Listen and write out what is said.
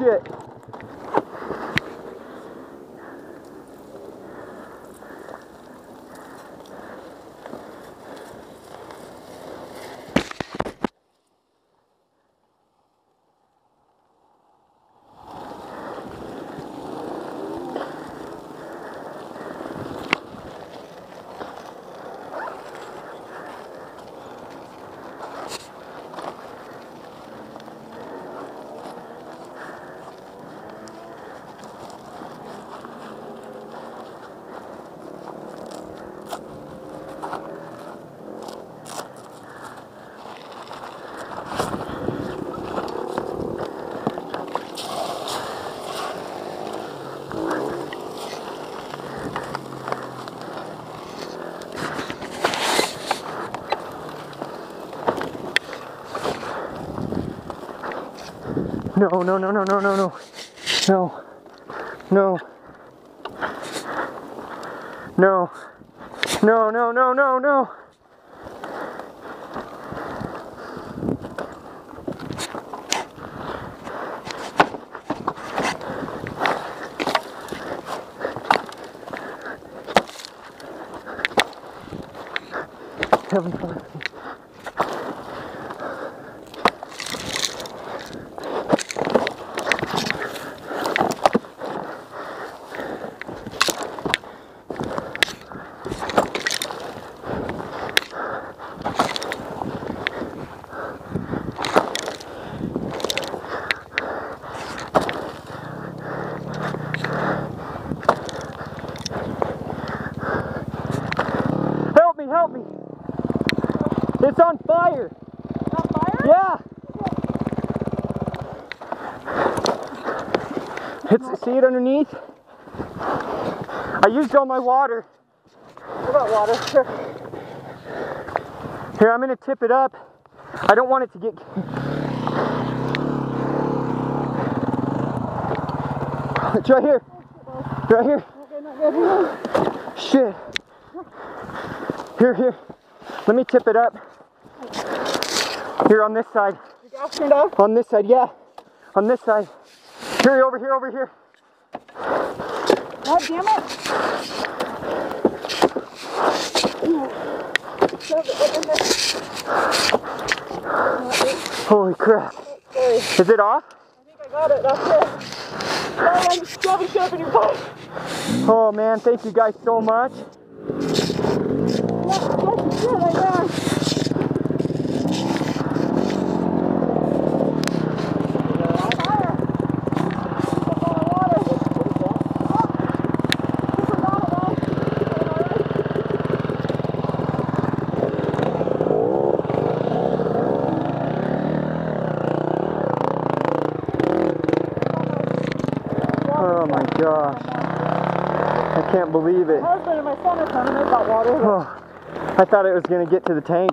shit. No, no, no, no, no, no, no. No. No. No. No, no, no, no, no. Help me. Help me! It's on fire! It's on fire? Yeah! See it underneath? I used all my water. What about water? Sure. Here, I'm gonna tip it up. I don't want it to get... It's right here. Right here. Okay, not good. Shit. Here. Let me tip it up. Here on this side. Your gas turned off? On this side, yeah. On this side. Here, over here. God damn it. Holy crap. Is it off? I think I got it. That's it. Sorry, I'm shoving shit up in your pipe. Oh man, thank you guys so much. Oh my gosh. I can't believe it. My husband and my son are coming. They got water. Oh, I thought it was going to get to the tank.